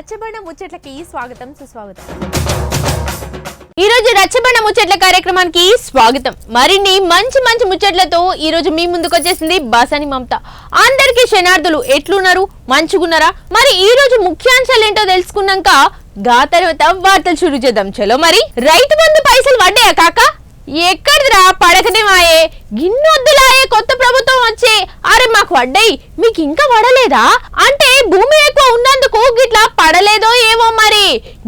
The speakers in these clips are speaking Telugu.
రచ్చబండ ముచ్చట్లకి స్వాగతం సుస్వాగతం. ఈ రోజు రచ్చబండ ముచ్చట్ల కార్యక్రమానికి స్వాగతం. మరిన్ని మంచి మంచి ముచ్చట్లతో ఈ రోజు మీ ముందుకు వచ్చేసింది బాసాని మమత. అందరికీ శనార్థులు ఎట్లున్నారు, మంచిగున్నారా? మరి ఈ రోజు ముఖ్యాంశాలు ఏంటో తెలుసుకున్నాక గా తర్వాత వార్తలు షురూ చేద్దాం. చలో మరి. రైతు బంధు పైసలు పడ్డాయా కాక? ఎక్కడిదిరా పడకనే మాయే, గిన్నొద్దులాయే కొత్త ప్రభుత్వం వచ్చే. అరే మాకు పడ్డాయి, మీకు ఇంకా పడలేదా అంటే భూమి ఎక్కువ ఉన్నందుకు గిట్లా పడలేదో ఏమో. మరి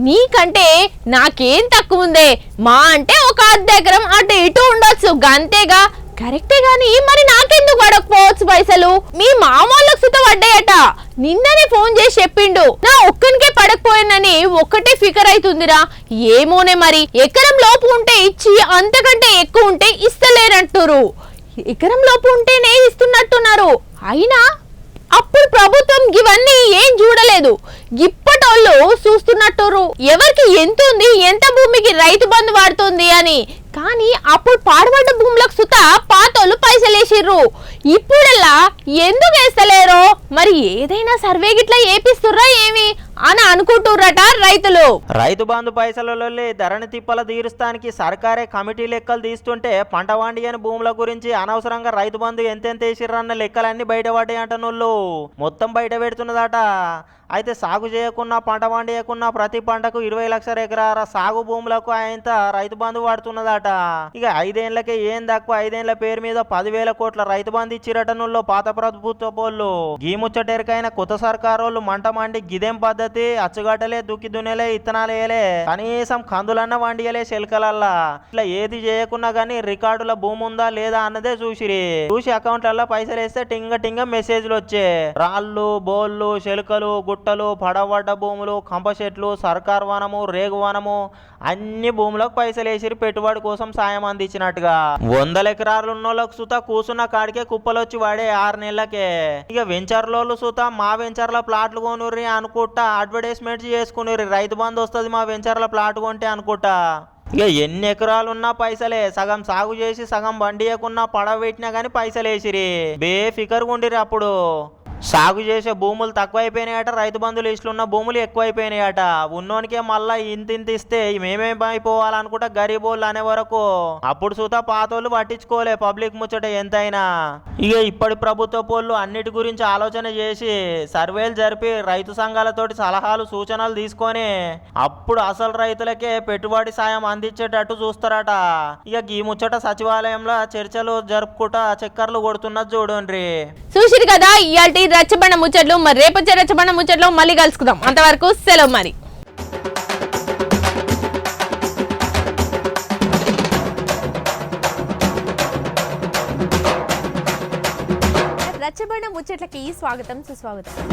నీకంటే నాకేం తక్కువ ఉందే, మా అంటే ఒక అర్ధెకరం అటు ఇటు ఉండొచ్చు గంతేగా. కరెక్టే గాని మరి నాకెందుకు పడకపోవచ్చు పైసలు? మీ మామూళ్ళకు సుత పడ్డాయట. నిన్ననే ఫోన్ చేసి చెప్పిండు నా ఒక్కనికే పడకపోయినని. ఒక్కటే ఫికర్ అవుతుందిరా. ఏమోనే మరి. ఎకరం లోపు ఉంటే ఇచ్చి అంతకంటే ఎక్కువ ఉంటే ఇస్తలేరంటురు. ఎకరం లోపు ఉంటేనే ఇస్తున్నట్టున్నారు. అయినా అప్పుడు ప్రభుత్వం ఇవన్నీ ఏం చూడలేదు. ఇప్పటోళ్ళు చూస్తున్నట్టురు ఎవరికి ఎంత ఉంది, ఎంత భూమికి రైతు బంధు వాడుతుంది అని. కానీ అప్పుడు పాడుబడ్డ భూములకు సుత పాతోళ్ళు పైసలు వేసిర్రు. ఇప్పుడల్లా ఎందుకు వేస్తలేరో మరి. ఏదైనా సర్వే గిట్లా ఏపిస్తుర్రా ఏమి అని అనుకుంటుర్రట రైతులు. రైతు బంధు పైసలలో ధరణి తిప్పల తీరుస్తానికి సర్కారే కమిటీ లెక్కలు తీస్తుంటే పంట వండియని భూముల గురించి అనవసరంగా రైతు బంధు ఎంతెంత వేసిర్రన్న లెక్కలన్నీ బయటపడ్డాయి అంటనోళ్ళు. మొత్తం బయట పెడుతున్నదట. అయితే సాగు చేయకున్నా పంట వండియకున్నా ప్రతి పంటకు 20 లక్షల ఎకరాల సాగు భూములకు ఆయన రైతు బంధు వాడుతున్నదట. ఇక 5 ఏళ్లకే ఏం తక్కువ 5 ఏళ్ల పేరు మీద 10,000 కోట్ల రైతు బంధు ఇచ్చిరటనుల్లో పాత ప్రభుత్వ పోళ్ళు. గీముచ్చటెరకైన కొత్త సర్కారోళ్ళు మంట మండి గిదేం పద్ధతి, అచ్చుగడ్డలే దుక్కి దున్నేలే ఇత్తనాలు వేయలే, కనీసం కందులన్న వండియలే శెల్కలల్లా. ఇట్లా ఏది చేయకున్నా గానీ రికార్డుల భూమి ఉందా లేదా అన్నదే చూసి అకౌంట్లలో పైసలు వేస్తే టింగ మెసేజ్లు వచ్చే. రాళ్ళు బోళ్ళు శెల్కలు గుట్టలు పడవడ్డ భూములు కంప చెట్లు సర్కార్ వనము రేగు వనము అన్ని భూములకు పైసలు వేసిరి పెట్టుబడి కోసం సాయం అందించినట్టుగా. 100 ఎకరాలు ఉన్నోళ్ళకు సుత కూసున్న కాడికే కుప్పలొచ్చి వాడే 6 నెలలకే. ఇక వెంచర్లోళ్ళు సుత మా వెంచర్ల ప్లాట్లు కొనుర్రి అనుకుంటా అడ్వర్టైజ్మెంట్ చేసుకుని రైతు బంధు వస్తుంది మా వెంచర్ల ప్లాట్ కొంటే అనుకుంటా. ఇక ఎన్ని ఎకరాలు ఉన్నా పైసలే. సగం సాగు చేసి సగం బండియకున్నా పడవ పెట్టినా కానీ పైసలు వేసిరి. బేఫికర్ ఉండిరి. అప్పుడు సాగు చేసే భూములు తక్కువైపోయినాయట, రైతు బంధు లిస్టులు ఉన్న భూములు ఎక్కువైపోయినాయట. ఉన్నోనికే మళ్ళా ఇంత ఇస్తే మేమేమైపోవాలనుకుంటా గరీబోళ్ళు అనే వరకు. అప్పుడు సుతా పాతోళ్ళు పట్టించుకోలే పబ్లిక్ ముచ్చట ఎంతైనా. ఇక ఇప్పటి ప్రభుత్వ పోళ్ళు అన్నిటి గురించి ఆలోచన చేసి సర్వేలు జరిపి రైతు సంఘాలతోటి సలహాలు సూచనలు తీసుకొని అప్పుడు అసలు రైతులకే పెట్టుబడి సాయం అందించేటట్టు చూస్తారట. ఇక ఈ ముచ్చట సచివాలయంలో చర్చలు జరుపుకుంటా చక్కర్లు కొడుతున్నది చూడండి. చూసిరు కదా ఇయాల్టి రచ్చబండ ముచ్చట్లు. మరి రేపొచ్చే రచ్చబండ ముచ్చట్లు మళ్ళీ కలుసుకుందాం. అంతవరకు సెలవు మరి. రచ్చబండ ముచ్చట్లకి స్వాగతం సుస్వాగతం.